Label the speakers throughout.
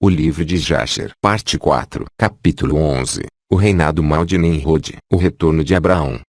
Speaker 1: O livro de Jasher. Parte 4. Capítulo 11. O reinado mau de Nimrod. O retorno de Abraão.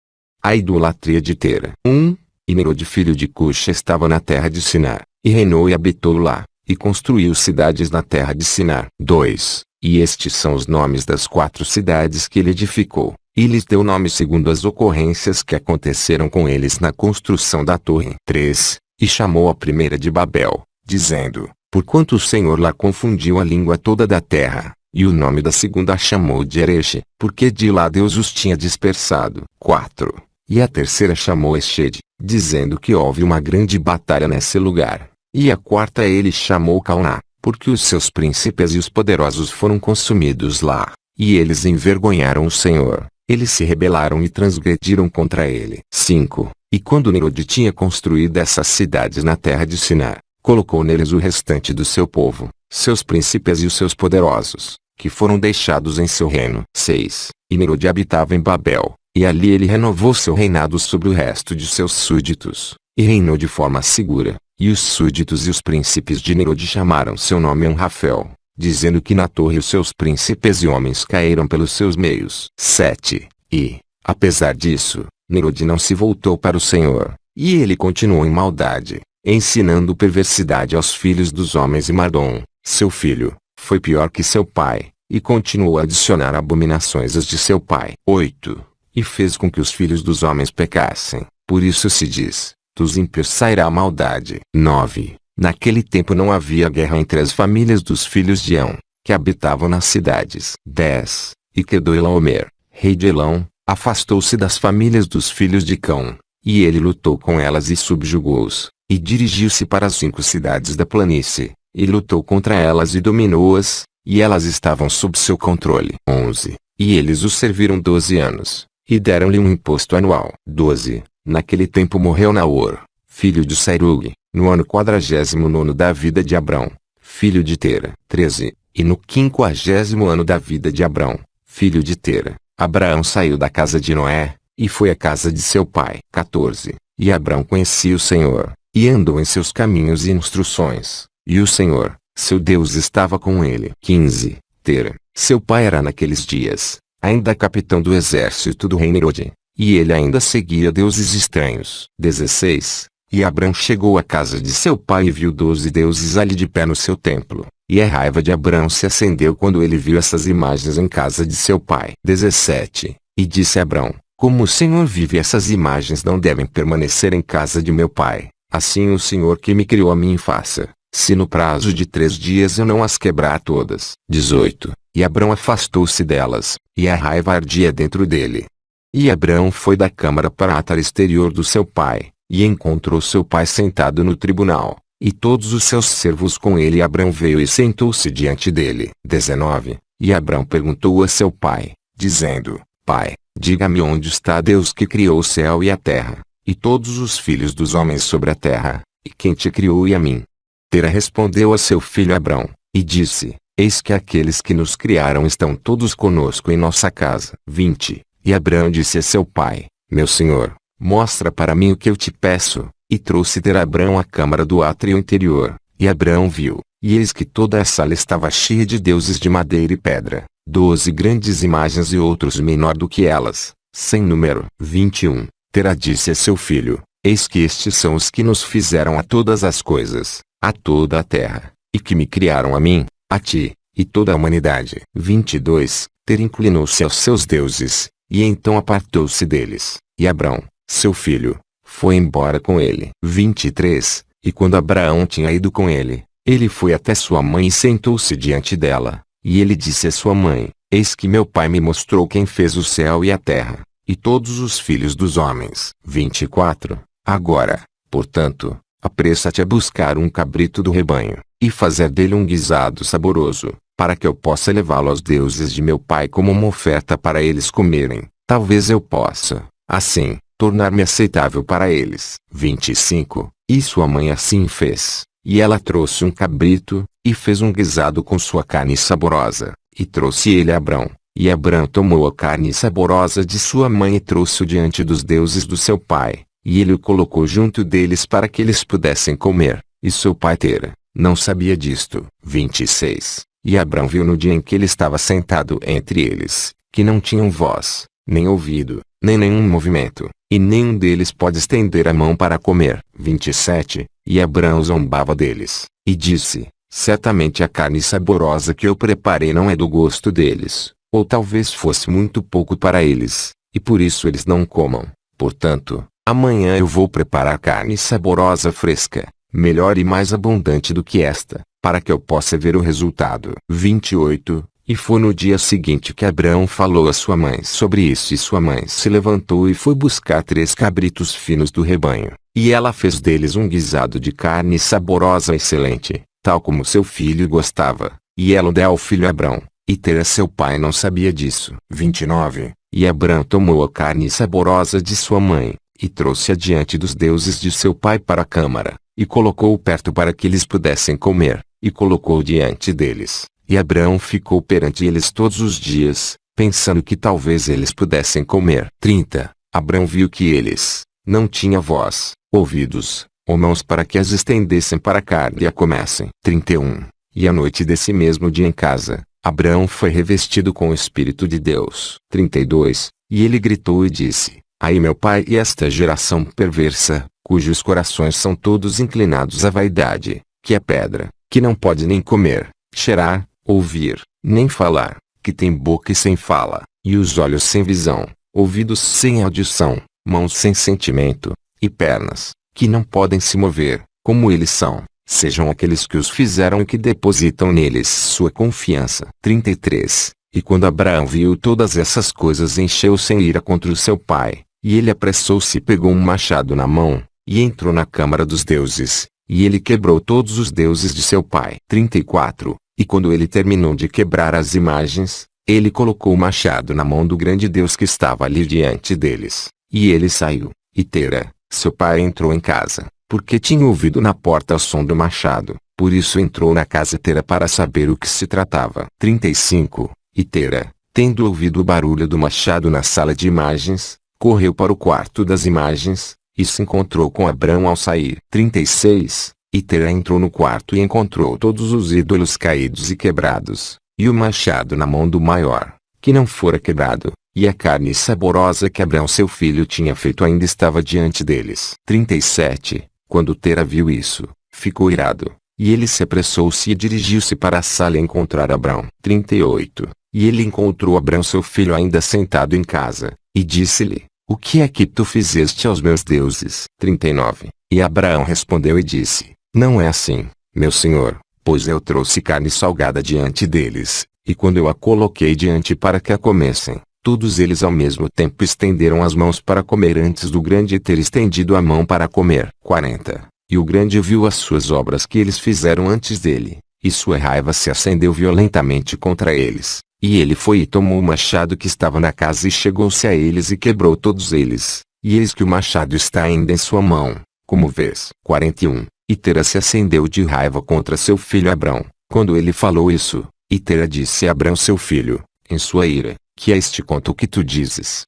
Speaker 1: A idolatria de Tera. 1. E Nimrod filho de Cush estava na terra de Sinar, e reinou e habitou lá, e construiu cidades na terra de Sinar. 2. E estes são os nomes das 4 cidades que ele edificou, e lhes deu nome segundo as ocorrências que aconteceram com eles na construção da torre. 3. E chamou a primeira de Babel, dizendo: porquanto o Senhor lá confundiu a língua toda da terra. E o nome da segunda a chamou de Ereche, porque de lá Deus os tinha dispersado. 4. E a terceira chamou Exede, dizendo que houve uma grande batalha nesse lugar. E a quarta ele chamou Cauná, porque os seus príncipes e os poderosos foram consumidos lá. E eles envergonharam o Senhor, eles se rebelaram e transgrediram contra ele. 5. E quando Nimrod tinha construído essas cidades na terra de Sinar, colocou neles o restante do seu povo, seus príncipes e os seus poderosos, que foram deixados em seu reino. 6. E Nimrod habitava em Babel, e ali ele renovou seu reinado sobre o resto de seus súditos, e reinou de forma segura. E os súditos e os príncipes de Nimrod chamaram seu nome Anrafel, dizendo que na torre os seus príncipes e homens caíram pelos seus meios. 7. E, apesar disso, Nimrod não se voltou para o Senhor, e ele continuou em maldade, ensinando perversidade aos filhos dos homens, e Mardom, seu filho, foi pior que seu pai, e continuou a adicionar abominações às de seu pai. 8. E fez com que os filhos dos homens pecassem, por isso se diz: dos ímpios sairá a maldade. 9. Naquele tempo não havia guerra entre as famílias dos filhos de Eão, que habitavam nas cidades. 10. E Quedorlaomer, rei de Elão, afastou-se das famílias dos filhos de Cão, e ele lutou com elas e subjugou-os, e dirigiu-se para as 5 cidades da planície, e lutou contra elas e dominou-as, e elas estavam sob seu controle. 11. E eles o serviram 12 anos, e deram-lhe um imposto anual. 12. Naquele tempo morreu Naor, filho de Sairug, no ano 49º da vida de Abrão, filho de Tera. 13. E no 50º ano da vida de Abrão, filho de Tera, Abraão saiu da casa de Noé, e foi à casa de seu pai. 14. E Abrão conhecia o Senhor, e andou em seus caminhos e instruções, e o Senhor, seu Deus, estava com ele. 15. Tera, seu pai, era naqueles dias ainda capitão do exército do rei Nimrod, e ele ainda seguia deuses estranhos. 16. E Abrão chegou à casa de seu pai e viu 12 deuses ali de pé no seu templo, e a raiva de Abrão se acendeu quando ele viu essas imagens em casa de seu pai. 17. E disse Abrão: como o Senhor vive, essas imagens não devem permanecer em casa de meu pai. Assim o Senhor que me criou a mim faça, se no prazo de 3 dias eu não as quebrar todas. 18. E Abrão afastou-se delas, e a raiva ardia dentro dele. E Abrão foi da câmara para a tara exterior do seu pai, e encontrou seu pai sentado no tribunal, e todos os seus servos com ele. E Abrão veio e sentou-se diante dele. 19. E Abrão perguntou a seu pai, dizendo: pai, diga-me onde está Deus que criou o céu e a terra, e todos os filhos dos homens sobre a terra, e quem te criou e a mim? Tera respondeu a seu filho Abrão, e disse: eis que aqueles que nos criaram estão todos conosco em nossa casa. 20. E Abrão disse a seu pai: meu senhor, mostra para mim o que eu te peço. E trouxe Tera Abrão à câmara do átrio interior, e Abrão viu, e eis que toda a sala estava cheia de deuses de madeira e pedra, 12 grandes imagens e outros menor do que elas, sem número. 21. Tera disse a seu filho: eis que estes são os que nos fizeram a todas as coisas, a toda a terra, e que me criaram a mim, a ti, e toda a humanidade. 22. Tera inclinou-se aos seus deuses, e então apartou-se deles, e Abrão, seu filho, foi embora com ele. 23. E quando Abraão tinha ido com ele, ele foi até sua mãe e sentou-se diante dela, e ele disse a sua mãe: eis que meu pai me mostrou quem fez o céu e a terra, e todos os filhos dos homens. 24. Agora, portanto, apressa-te a buscar um cabrito do rebanho, e fazer dele um guisado saboroso, para que eu possa levá-lo aos deuses de meu pai como uma oferta para eles comerem. Talvez eu possa, assim, tornar-me aceitável para eles. 25. E sua mãe assim fez, e ela trouxe um cabrito, e fez um guisado com sua carne saborosa, e trouxe ele a Abrão. E Abrão tomou a carne saborosa de sua mãe e trouxe-o diante dos deuses do seu pai, e ele o colocou junto deles para que eles pudessem comer, e seu pai Tera não sabia disto. 26. E Abrão viu no dia em que ele estava sentado entre eles, que não tinham voz, nem ouvido, nem nenhum movimento, e nenhum deles pode estender a mão para comer. 27. E Abrão zombava deles, e disse: certamente a carne saborosa que eu preparei não é do gosto deles, ou talvez fosse muito pouco para eles, e por isso eles não comam. Portanto, amanhã eu vou preparar carne saborosa fresca, melhor e mais abundante do que esta, para que eu possa ver o resultado. 28. E foi no dia seguinte que Abrão falou a sua mãe sobre isso, e sua mãe se levantou e foi buscar 3 cabritos finos do rebanho, e ela fez deles um guisado de carne saborosa excelente, tal como seu filho gostava, e ela o deu ao filho Abrão, e Tera seu pai não sabia disso. 29. E Abrão tomou a carne saborosa de sua mãe, e trouxe-a diante dos deuses de seu pai para a câmara, e colocou-o perto para que eles pudessem comer, e colocou-o diante deles. E Abrão ficou perante eles todos os dias, pensando que talvez eles pudessem comer. 30. Abrão viu que eles não tinham voz, ouvidos, ou mãos para que as estendessem para a carne e a comessem. 31. E à noite desse mesmo dia em casa, Abrão foi revestido com o Espírito de Deus. 32. E ele gritou e disse: ai meu pai, e esta geração perversa, cujos corações são todos inclinados à vaidade, que é pedra, que não pode nem comer, cheirar, ouvir, nem falar, que tem boca e sem fala, e os olhos sem visão, ouvidos sem audição, mãos sem sentimento, e pernas, que não podem se mover, como eles são, sejam aqueles que os fizeram e que depositam neles sua confiança. 33. E quando Abraão viu todas essas coisas, encheu-se em ira contra o seu pai, e ele apressou-se e pegou um machado na mão, e entrou na câmara dos deuses, e ele quebrou todos os deuses de seu pai. 34. E quando ele terminou de quebrar as imagens, ele colocou o machado na mão do grande Deus que estava ali diante deles, e ele saiu. E Tera, seu pai, entrou em casa, porque tinha ouvido na porta o som do machado, por isso entrou na casa Tera para saber o que se tratava. 35. E Tera, tendo ouvido o barulho do machado na sala de imagens, correu para o quarto das imagens, e se encontrou com Abrão ao sair. 36. E Tera entrou no quarto e encontrou todos os ídolos caídos e quebrados, e o machado na mão do maior, que não fora quebrado, e a carne saborosa que Abrão seu filho tinha feito ainda estava diante deles. 37. Quando Tera viu isso, ficou irado, e ele se apressou-se e dirigiu-se para a sala a encontrar Abrão. 38. E ele encontrou Abrão seu filho ainda sentado em casa, e disse-lhe: o que é que tu fizeste aos meus deuses? 39. E Abraão respondeu e disse: não é assim, meu senhor, pois eu trouxe carne salgada diante deles, e quando eu a coloquei diante para que a comessem, todos eles ao mesmo tempo estenderam as mãos para comer antes do grande ter estendido a mão para comer. 40. E o grande viu as suas obras que eles fizeram antes dele, e sua raiva se acendeu violentamente contra eles, e ele foi e tomou o machado que estava na casa e chegou-se a eles e quebrou todos eles, e eis que o machado está ainda em sua mão, como vês. 41. E Tera se acendeu de raiva contra seu filho Abrão, quando ele falou isso, e Tera disse a Abrão seu filho, em sua ira: que é este conto que tu dizes?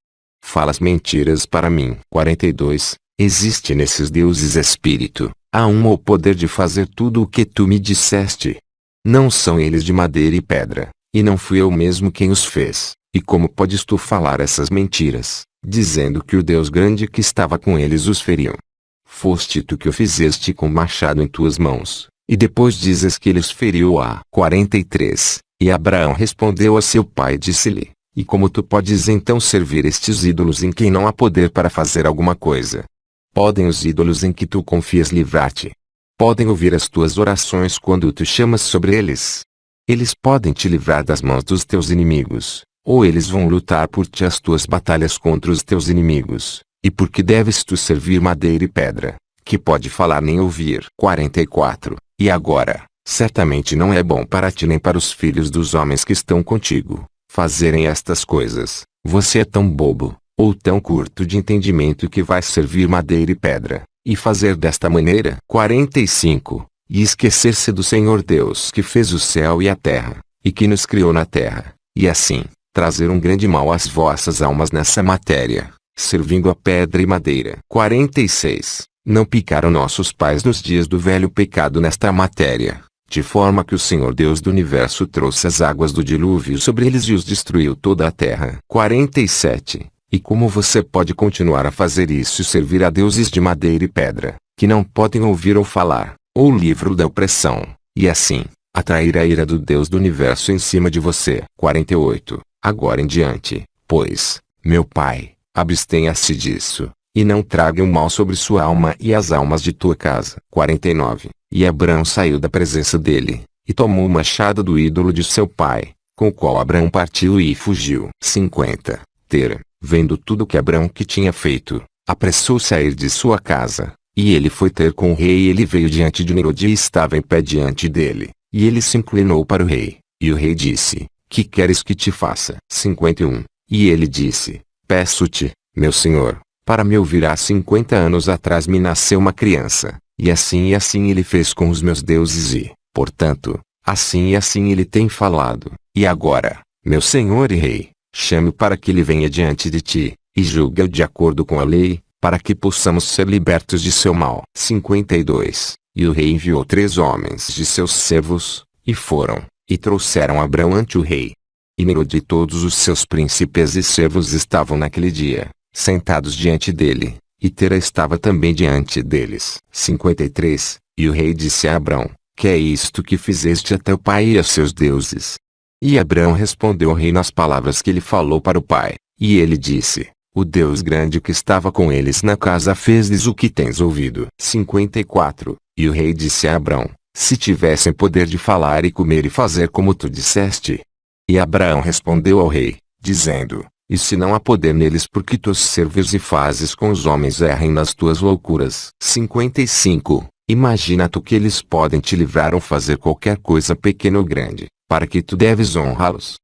Speaker 1: Falas mentiras para mim. 42. Existe nesses deuses espírito, há o poder de fazer tudo o que tu me disseste. Não são eles de madeira e pedra, e não fui eu mesmo quem os fez, e como podes tu falar essas mentiras, dizendo que o Deus grande que estava com eles os feriu? Foste tu que o fizeste com o machado em tuas mãos, e depois dizes que ele os feriu. 43. E Abraão respondeu a seu pai e disse-lhe: e como tu podes então servir estes ídolos em quem não há poder para fazer alguma coisa? Podem os ídolos em que tu confias livrar-te? Podem ouvir as tuas orações quando tu chamas sobre eles? Eles podem te livrar das mãos dos teus inimigos, ou eles vão lutar por ti as tuas batalhas contra os teus inimigos. E por que deves tu servir madeira e pedra, que pode falar nem ouvir? 44. E agora, certamente não é bom para ti nem para os filhos dos homens que estão contigo, fazerem estas coisas. Você é tão bobo, ou tão curto de entendimento que vais servir madeira e pedra, e fazer desta maneira? 45. E esquecer-se do Senhor Deus que fez o céu e a terra, e que nos criou na terra, e assim, trazer um grande mal às vossas almas nessa matéria, servindo a pedra e madeira. 46. Não picaram nossos pais nos dias do velho pecado nesta matéria, de forma que o Senhor Deus do Universo trouxe as águas do dilúvio sobre eles e os destruiu toda a terra. 47. E como você pode continuar a fazer isso e servir a deuses de madeira e pedra, que não podem ouvir ou falar, ou o livro da opressão, e assim, atrair a ira do Deus do Universo em cima de você? 48. Agora em diante, pois, meu pai, abstenha-se disso, e não traga o mal sobre sua alma e as almas de tua casa. 49. E Abrão saiu da presença dele, e tomou o machado do ídolo de seu pai, com o qual Abrão partiu e fugiu. 50. Tera, vendo tudo que Abrão que tinha feito, apressou-se a ir de sua casa, e ele foi ter com o rei e ele veio diante de Nimrod e estava em pé diante dele, e ele se inclinou para o rei, e o rei disse, que queres que te faça? 51. E ele disse, peço-te, meu senhor, para me ouvir. Há 50 anos atrás me nasceu uma criança, e assim ele fez com os meus deuses e, portanto, assim ele tem falado. E agora, meu senhor e rei, chame-o para que ele venha diante de ti, e julgue-o de acordo com a lei, para que possamos ser libertos de seu mal. 52. E o rei enviou 3 homens de seus servos, e foram, e trouxeram Abrão ante o rei. E Nimrod e todos os seus príncipes e servos estavam naquele dia, sentados diante dele, e Tera estava também diante deles. 53. E o rei disse a Abrão, que é isto que fizeste a teu pai e a seus deuses? E Abrão respondeu ao rei nas palavras que ele falou para o pai, e ele disse, o Deus grande que estava com eles na casa fez-lhes o que tens ouvido. 54. E o rei disse a Abrão, se tivessem poder de falar e comer e fazer como tu disseste. E Abraão respondeu ao rei, dizendo, e se não há poder neles porque tu os serves e fazes com os homens errem nas tuas loucuras. 55. Imagina tu que eles podem te livrar ou fazer qualquer coisa pequena ou grande, para que tu deves honrá-los.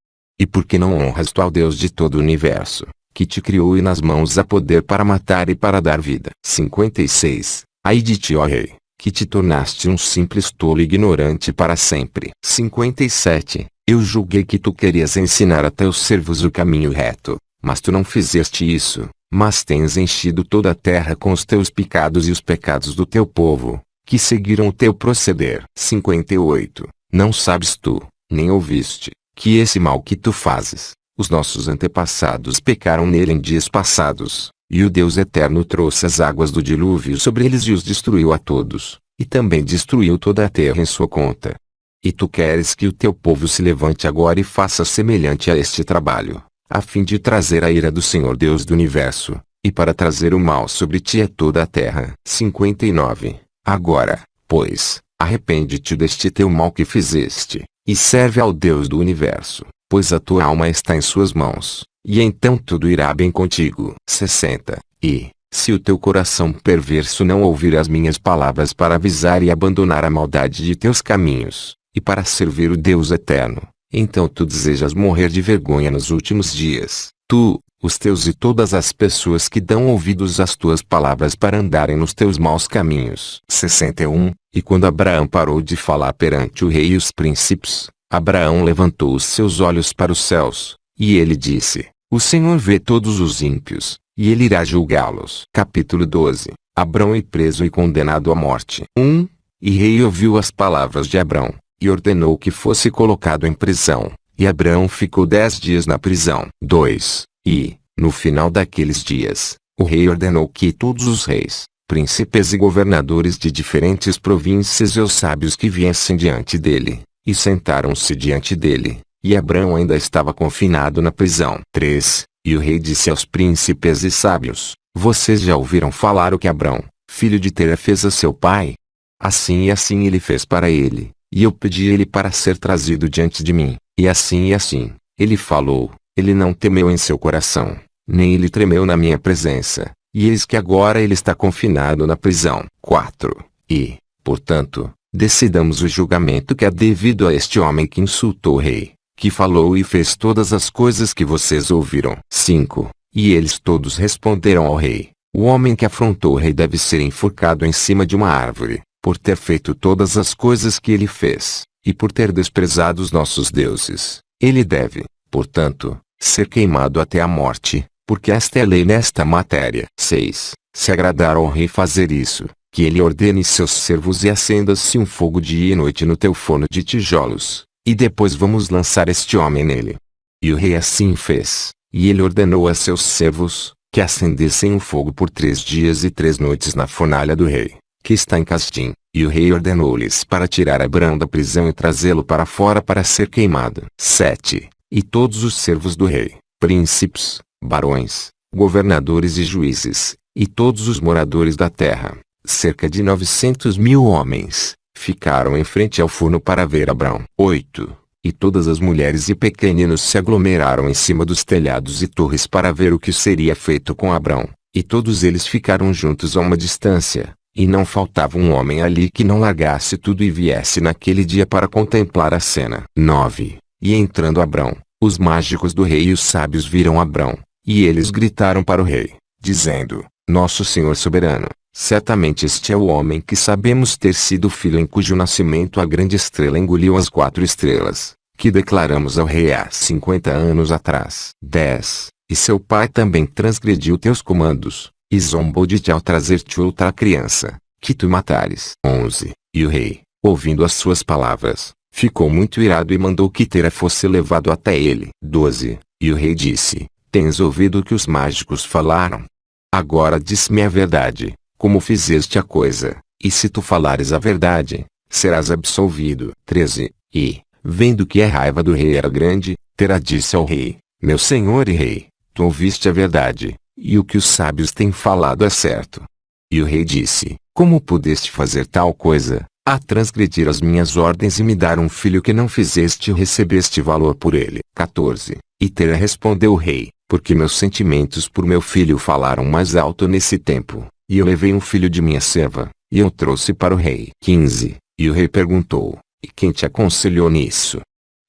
Speaker 1: E por que não honras tu ao Deus de todo o universo, que te criou e nas mãos há poder para matar e para dar vida? 56. Ai de ti, ó rei, que te tornaste um simples tolo e ignorante para sempre. 57. Eu julguei que tu querias ensinar a teus servos o caminho reto, mas tu não fizeste isso, mas tens enchido toda a terra com os teus pecados e os pecados do teu povo, que seguiram o teu proceder. 58. Não sabes tu, nem ouviste, que esse mal que tu fazes, os nossos antepassados pecaram nele em dias passados, e o Deus eterno trouxe as águas do dilúvio sobre eles e os destruiu a todos, e também destruiu toda a terra em sua conta. E tu queres que o teu povo se levante agora e faça semelhante a este trabalho, a fim de trazer a ira do Senhor Deus do Universo, e para trazer o mal sobre ti a toda a terra. 59. Agora, pois, arrepende-te deste teu mal que fizeste, e serve ao Deus do Universo, pois a tua alma está em suas mãos, e então tudo irá bem contigo. 60. E, se o teu coração perverso não ouvir as minhas palavras para avisar e abandonar a maldade de teus caminhos, e para servir o Deus eterno, então tu desejas morrer de vergonha nos últimos dias, tu, os teus e todas as pessoas que dão ouvidos às tuas palavras para andarem nos teus maus caminhos. 61. E quando Abraão parou de falar perante o rei e os príncipes, Abraão levantou os seus olhos para os céus, e ele disse, o Senhor vê todos os ímpios, e ele irá julgá-los. Capítulo 12. Abrão é preso e condenado à morte. 1. E rei ouviu as palavras de Abrão, e ordenou que fosse colocado em prisão, e Abrão ficou 10 dias na prisão. 2. E, no final daqueles dias, o rei ordenou que todos os reis, príncipes e governadores de diferentes províncias e os sábios que viessem diante dele, e sentaram-se diante dele, e Abrão ainda estava confinado na prisão. 3. E o rei disse aos príncipes e sábios, vocês já ouviram falar o que Abrão, filho de Tera, fez a seu pai? Assim e assim ele fez para ele, e eu pedi ele para ser trazido diante de mim, e assim ele falou, ele não temeu em seu coração, nem ele tremeu na minha presença, e eis que agora ele está confinado na prisão. 4. E, portanto, decidamos o julgamento que é devido a este homem que insultou o rei, que falou e fez todas as coisas que vocês ouviram. 5. E eles todos responderam ao rei, o homem que afrontou o rei deve ser enforcado em cima de uma árvore, por ter feito todas as coisas que ele fez, e por ter desprezado os nossos deuses. Ele deve, portanto, ser queimado até a morte, porque esta é a lei nesta matéria. 6. Se agradar ao rei fazer isso, que ele ordene seus servos e acenda-se um fogo dia e noite no teu forno de tijolos, e depois vamos lançar este homem nele. E o rei assim fez, e ele ordenou a seus servos, que acendessem um fogo por 3 dias e 3 noites na fornalha do rei, que está em Casdim, e o rei ordenou-lhes para tirar Abrão da prisão e trazê-lo para fora para ser queimado. 7. E todos os servos do rei, príncipes, barões, governadores e juízes, e todos os moradores da terra, cerca de 900.000 homens, ficaram em frente ao forno para ver Abrão. 8. E todas as mulheres e pequeninos se aglomeraram em cima dos telhados e torres para ver o que seria feito com Abrão, e todos eles ficaram juntos a uma distância, e não faltava um homem ali que não largasse tudo e viesse naquele dia para contemplar a cena. 9. E entrando Abrão, os mágicos do rei e os sábios viram Abrão, e eles gritaram para o rei, dizendo: Nosso Senhor soberano, certamente este é o homem que sabemos ter sido o filho em cujo nascimento a grande estrela engoliu as 4 estrelas, que declaramos ao rei há 50 anos atrás. 10. E seu pai também transgrediu teus comandos, e zombou de ti ao trazer-te outra criança, que tu matares. 11. E o rei, ouvindo as suas palavras, ficou muito irado e mandou que Tera fosse levado até ele. 12. E o rei disse: Tens ouvido o que os mágicos falaram? Agora diz-me a verdade, como fizeste a coisa, e se tu falares a verdade, serás absolvido. 13. E, vendo que a raiva do rei era grande, Tera disse ao rei: Meu senhor e rei, tu ouviste a verdade, e o que os sábios têm falado é certo. E o rei disse: Como pudeste fazer tal coisa, a transgredir as minhas ordens e me dar um filho que não fizeste e recebeste valor por ele? 14. E Tera respondeu o rei: Porque meus sentimentos por meu filho falaram mais alto nesse tempo, e eu levei um filho de minha serva, e eu trouxe para o rei. 15. E o rei perguntou: E quem te aconselhou nisso?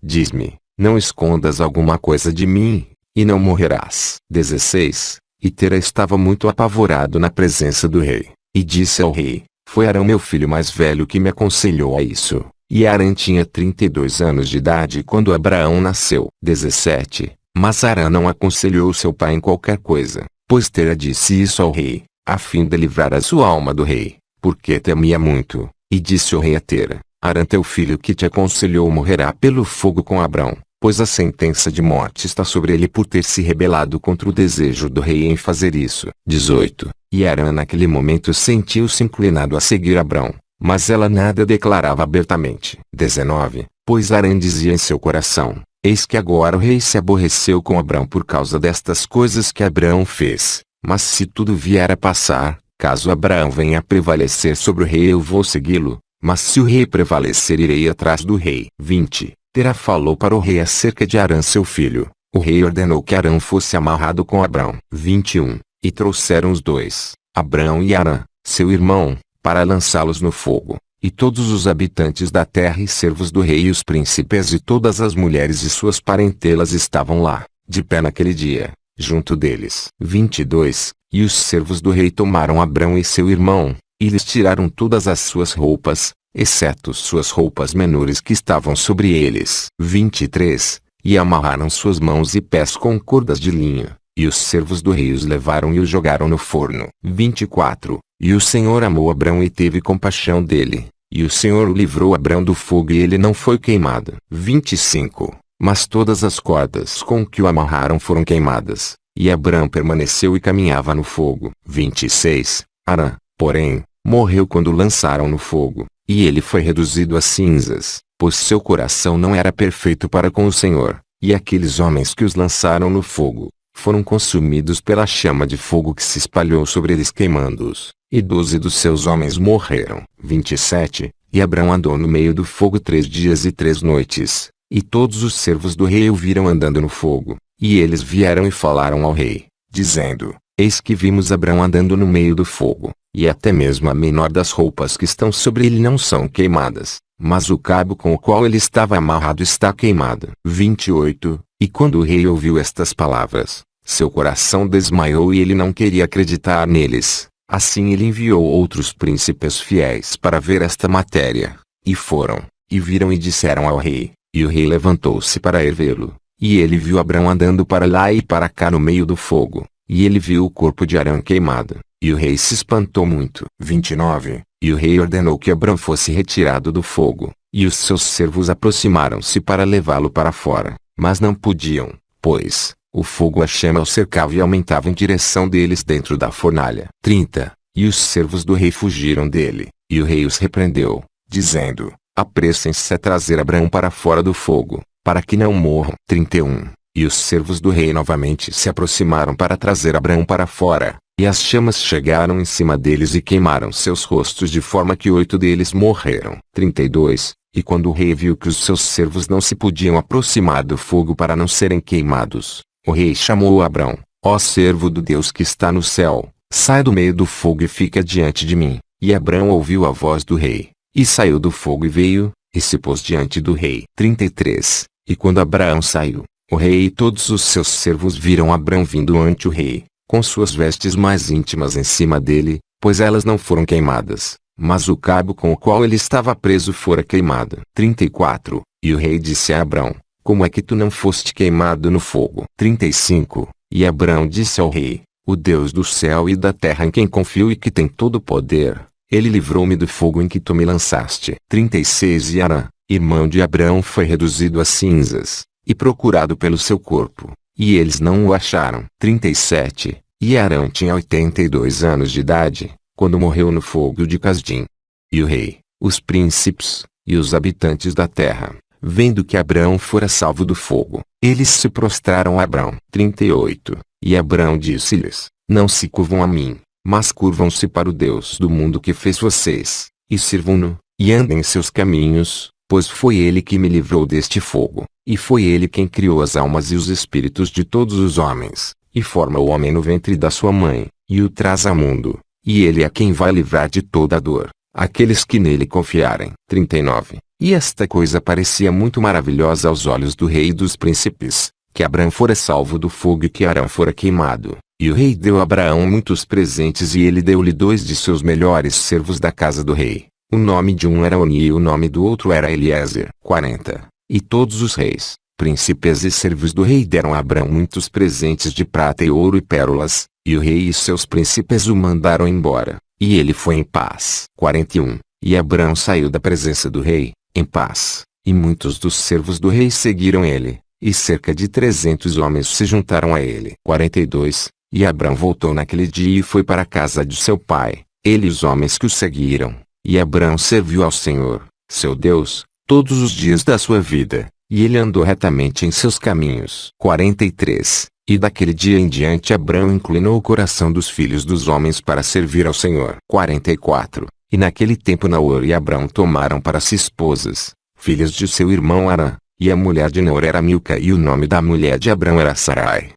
Speaker 1: Diz-me, não escondas alguma coisa de mim, e não morrerás. 16. E Tera estava muito apavorado na presença do rei, e disse ao rei: Foi Arão meu filho mais velho que me aconselhou a isso. E Arão tinha 32 anos de idade quando Abraão nasceu. 17. Mas Arão não aconselhou seu pai em qualquer coisa, pois Tera disse isso ao rei, a fim de livrar a sua alma do rei, porque temia muito. E disse o rei a Tera: Arão teu filho que te aconselhou morrerá pelo fogo com Abrão, pois a sentença de morte está sobre ele por ter se rebelado contra o desejo do rei em fazer isso. 18. E Arão naquele momento sentiu-se inclinado a seguir Abrão, mas ela nada declarava abertamente. 19. Pois Arão dizia em seu coração: Eis que agora o rei se aborreceu com Abrão por causa destas coisas que Abrão fez, mas se tudo vier a passar, caso Abrão venha a prevalecer sobre o rei eu vou segui-lo, mas se o rei prevalecer irei atrás do rei. 20. Tera falou para o rei acerca de Arão seu filho. O rei ordenou que Arão fosse amarrado com Abrão. 21. E trouxeram os dois, Abrão e Arão, seu irmão, para lançá-los no fogo. E todos os habitantes da terra e servos do rei e os príncipes e todas as mulheres e suas parentelas estavam lá, de pé naquele dia, junto deles. 22. E os servos do rei tomaram Abrão e seu irmão, e lhes tiraram todas as suas roupas, exceto suas roupas menores que estavam sobre eles. 23. E amarraram suas mãos e pés com cordas de linho, e os servos do rei os levaram e os jogaram no forno. 24. E o Senhor amou Abrão e teve compaixão dele, e o Senhor o livrou Abrão do fogo e ele não foi queimado. 25. Mas todas as cordas com que o amarraram foram queimadas, e Abrão permaneceu e caminhava no fogo. 26. Arão, porém, morreu quando o lançaram no fogo, e ele foi reduzido a cinzas, pois seu coração não era perfeito para com o Senhor, e aqueles homens que os lançaram no fogo, foram consumidos pela chama de fogo que se espalhou sobre eles queimando-os, e 12 dos seus homens morreram. 27. E Abrão andou no meio do fogo 3 dias e 3 noites, e todos os servos do rei o viram andando no fogo, e eles vieram e falaram ao rei, dizendo: Eis que vimos Abrão andando no meio do fogo, e até mesmo a menor das roupas que estão sobre ele não são queimadas, mas o cabo com o qual ele estava amarrado está queimado. 28. E quando o rei ouviu estas palavras, seu coração desmaiou e ele não queria acreditar neles. Assim ele enviou outros príncipes fiéis para ver esta matéria, e foram, e viram e disseram ao rei, e o rei levantou-se para ir vê-lo, e ele viu Abrão andando para lá e para cá no meio do fogo, e ele viu o corpo de Arão queimado, e o rei se espantou muito. 29. E o rei ordenou que Abrão fosse retirado do fogo, e os seus servos aproximaram-se para levá-lo para fora, mas não podiam, pois o fogo a chama o cercava e aumentava em direção deles dentro da fornalha. 30. E os servos do rei fugiram dele, e o rei os repreendeu, dizendo: apressem-se a trazer Abrão para fora do fogo, para que não morram. 31. E os servos do rei novamente se aproximaram para trazer Abrão para fora, e as chamas chegaram em cima deles e queimaram seus rostos de forma que 8 deles morreram. 32. E quando o rei viu que os seus servos não se podiam aproximar do fogo para não serem queimados, o rei chamou Abrão: ó servo do Deus que está no céu, sai do meio do fogo e fica diante de mim. E Abrão ouviu a voz do rei, e saiu do fogo e veio, e se pôs diante do rei. 33. E quando Abraão saiu, o rei e todos os seus servos viram Abrão vindo ante o rei, com suas vestes mais íntimas em cima dele, pois elas não foram queimadas, mas o cabo com o qual ele estava preso fora queimado. 34. E o rei disse a Abrão: como é que tu não foste queimado no fogo? 35. E Abrão disse ao rei: o Deus do céu e da terra em quem confio e que tem todo o poder, ele livrou-me do fogo em que tu me lançaste. 36. E Arã, irmão de Abrão, foi reduzido a cinzas, e procurado pelo seu corpo, e eles não o acharam. 37. E Arã tinha 82 anos de idade, quando morreu no fogo de Casdim. E o rei, os príncipes, e os habitantes da terra, vendo que Abrão fora salvo do fogo, eles se prostraram a Abrão. 38. E Abrão disse-lhes: não se curvam a mim, mas curvam-se para o Deus do mundo que fez vocês, e sirvam-no, e andem em seus caminhos, pois foi ele que me livrou deste fogo, e foi ele quem criou as almas e os espíritos de todos os homens, e forma o homem no ventre da sua mãe, e o traz ao mundo, e ele é quem vai livrar de toda a dor aqueles que nele confiarem. 39. E esta coisa parecia muito maravilhosa aos olhos do rei e dos príncipes, que Abrão fora salvo do fogo e que Arão fora queimado. E o rei deu a Abraão muitos presentes e ele deu-lhe 2 de seus melhores servos da casa do rei. O nome de um era Oni e o nome do outro era Eliezer. 40. E todos os reis, príncipes e servos do rei deram a Abrão muitos presentes de prata e ouro e pérolas, e o rei e seus príncipes o mandaram embora, e ele foi em paz. 41. E Abrão saiu da presença do rei, em paz, e muitos dos servos do rei seguiram ele, e cerca de 300 homens se juntaram a ele. 42. E Abrão voltou naquele dia e foi para a casa de seu pai, ele e os homens que o seguiram. E Abrão serviu ao Senhor, seu Deus, todos os dias da sua vida, e ele andou retamente em seus caminhos. 43. E daquele dia em diante Abrão inclinou o coração dos filhos dos homens para servir ao Senhor. 44. E naquele tempo Naor e Abrão tomaram para si esposas, filhas de seu irmão Arã, e a mulher de Naor era Milca e o nome da mulher de Abrão era Sarai.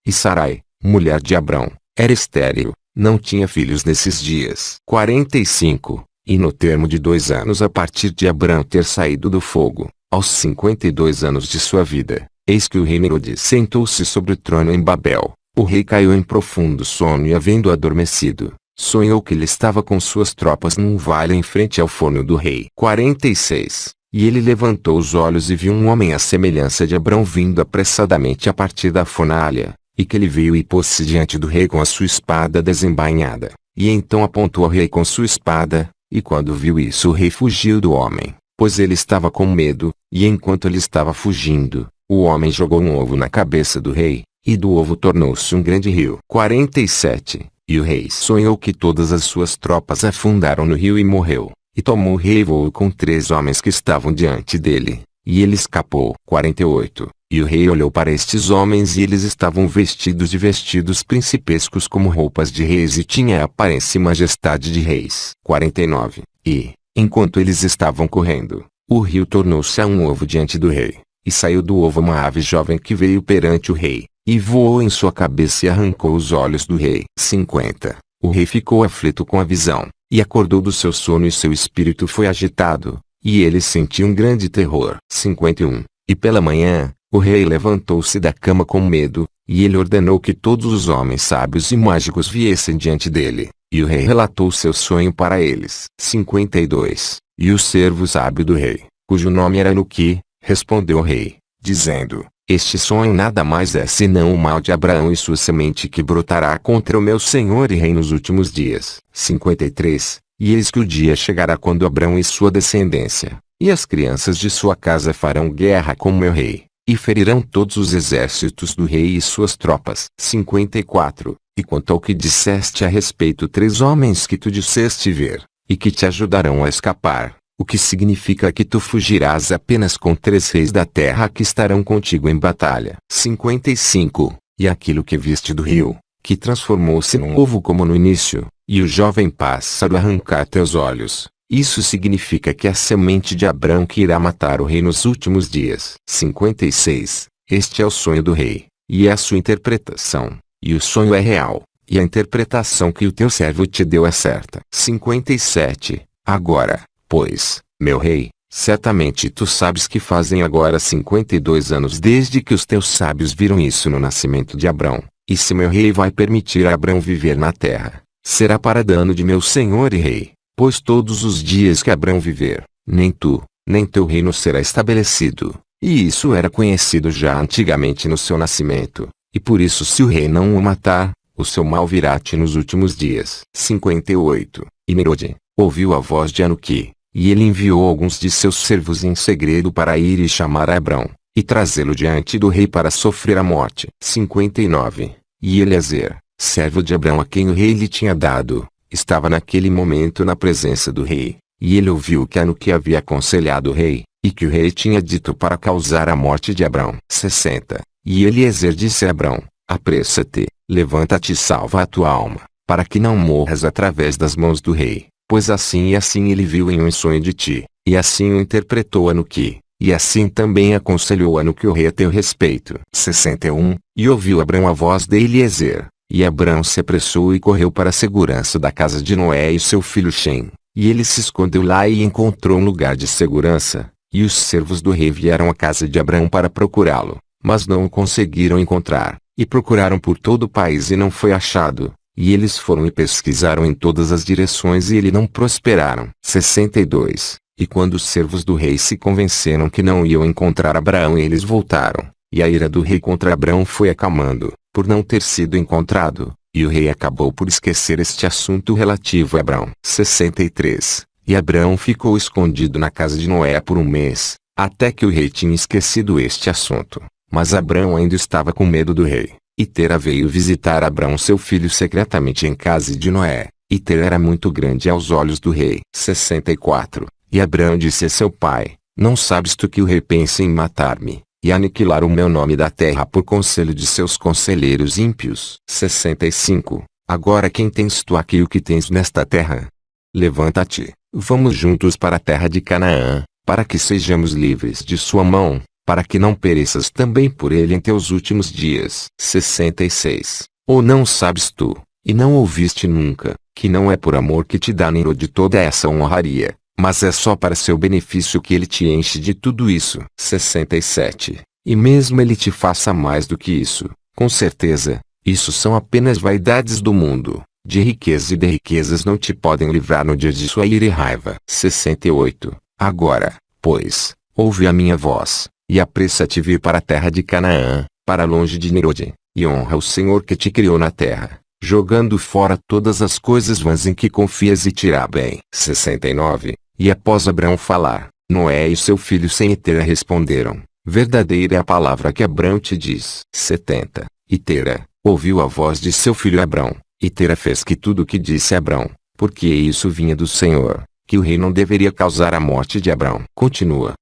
Speaker 1: E Sarai, mulher de Abrão, era estéril, não tinha filhos nesses dias. 45. E no termo de 2 anos a partir de Abrão ter saído do fogo, aos 52 anos de sua vida, eis que o rei Nimrod sentou-se sobre o trono em Babel. O rei caiu em profundo sono e, havendo adormecido, sonhou que ele estava com suas tropas num vale em frente ao forno do rei. 46. E ele levantou os olhos e viu um homem à semelhança de Abrão vindo apressadamente a partir da fornalha, e que ele veio e pôs-se diante do rei com a sua espada desembainhada, e então apontou ao rei com sua espada, e quando viu isso o rei fugiu do homem, pois ele estava com medo, e enquanto ele estava fugindo, o homem jogou um ovo na cabeça do rei, e do ovo tornou-se um grande rio. 47. E o rei sonhou que todas as suas tropas afundaram no rio e morreu, e tomou o rei e voou com 3 homens que estavam diante dele, e ele escapou. 48. E o rei olhou para estes homens e eles estavam vestidos de vestidos principescos como roupas de reis e tinha a aparência e majestade de reis. 49. E, enquanto eles estavam correndo, o rio tornou-se a um ovo diante do rei, e saiu do ovo uma ave jovem que veio perante o rei, e voou em sua cabeça e arrancou os olhos do rei. 50. O rei ficou aflito com a visão, e acordou do seu sono e seu espírito foi agitado, e ele sentiu um grande terror. 51. E pela manhã, o rei levantou-se da cama com medo, e ele ordenou que todos os homens sábios e mágicos viessem diante dele, e o rei relatou seu sonho para eles. 52. E o servo sábio do rei, cujo nome era Nuqui, respondeu ao rei, dizendo: Este sonho nada mais é senão o mal de Abraão e sua semente que brotará contra o meu Senhor e rei nos últimos dias. 53. E eis que o dia chegará quando Abraão e sua descendência, e as crianças de sua casa farão guerra com meu rei, e ferirão todos os exércitos do rei e suas tropas. 54. E quanto ao que disseste a respeito 3 homens que tu disseste ver, e que te ajudarão a escapar, o que significa que tu fugirás apenas com 3 reis da terra que estarão contigo em batalha. 55. E aquilo que viste do rio, que transformou-se num ovo como no início, e o jovem pássaro arrancar teus olhos, isso significa que a semente de Abrão que irá matar o rei nos últimos dias. 56. Este é o sonho do rei, e é a sua interpretação, e o sonho é real, e a interpretação que o teu servo te deu é certa. 57. Agora, pois, meu rei, certamente tu sabes que fazem agora 52 anos desde que os teus sábios viram isso no nascimento de Abrão, e se meu rei vai permitir a Abrão viver na terra, será para dano de meu senhor e rei, pois todos os dias que Abrão viver, nem tu, nem teu reino será estabelecido, e isso era conhecido já antigamente no seu nascimento, e por isso se o rei não o matar, o seu mal virá-te nos últimos dias. 58. E Nimrod ouviu a voz de Anuqui, e ele enviou alguns de seus servos em segredo para ir e chamar Abrão, e trazê-lo diante do rei para sofrer a morte. 59. E Eliezer, servo de Abrão a quem o rei lhe tinha dado, estava naquele momento na presença do rei, e ele ouviu que Anuqui havia aconselhado o rei, e que o rei tinha dito para causar a morte de Abrão. 60. E Eliezer disse a Abrão, apressa-te, levanta-te e salva a tua alma, para que não morras através das mãos do rei, pois assim e assim ele viu em um sonho de ti, e assim o interpretou Anuqui, e assim também aconselhou Anuqui o rei a teu respeito. 61. E ouviu Abrão a voz de Eliezer, e Abrão se apressou e correu para a segurança da casa de Noé e seu filho Shem, e ele se escondeu lá e encontrou um lugar de segurança, e os servos do rei vieram à casa de Abrão para procurá-lo, mas não o conseguiram encontrar, e procuraram por todo o país e não foi achado, e eles foram e pesquisaram em todas as direções e ele não prosperaram. 62. E quando os servos do rei se convenceram que não iam encontrar Abraão eles voltaram, e a ira do rei contra Abrão foi acalmando, por não ter sido encontrado, e o rei acabou por esquecer este assunto relativo a Abrão. 63. E Abrão ficou escondido na casa de Noé por 1 mês, até que o rei tinha esquecido este assunto, mas Abrão ainda estava com medo do rei. E Tera veio visitar Abrão seu filho secretamente em casa de Noé, e Tera era muito grande aos olhos do rei. 64. E Abrão disse a seu pai, não sabes tu que o rei pensa em matar-me, e aniquilar o meu nome da terra por conselho de seus conselheiros ímpios. 65. Agora quem tens tu aqui e o que tens nesta terra? Levanta-te, vamos juntos para a terra de Canaã, para que sejamos livres de sua mão, para que não pereças também por ele em teus últimos dias. 66. Ou não sabes tu, e não ouviste nunca, que não é por amor que te dá Nimrod de toda essa honraria, mas é só para seu benefício que ele te enche de tudo isso. 67. E mesmo ele te faça mais do que isso, com certeza, isso são apenas vaidades do mundo, de riqueza e de riquezas não te podem livrar no dia de sua ira e raiva. 68. Agora, pois, ouve a minha voz, e apressa-te vir para a terra de Canaã, para longe de Nimrod, e honra o Senhor que te criou na terra, jogando fora todas as coisas vãs em que confias e te irá bem. 69. E após Abrão falar, Noé e seu filho Sem e Tera responderam, verdadeira é a palavra que Abrão te diz. 70. E Tera ouviu a voz de seu filho Abrão, e Tera fez que tudo o que disse Abrão, porque isso vinha do Senhor, que o rei não deveria causar a morte de Abrão. Continua.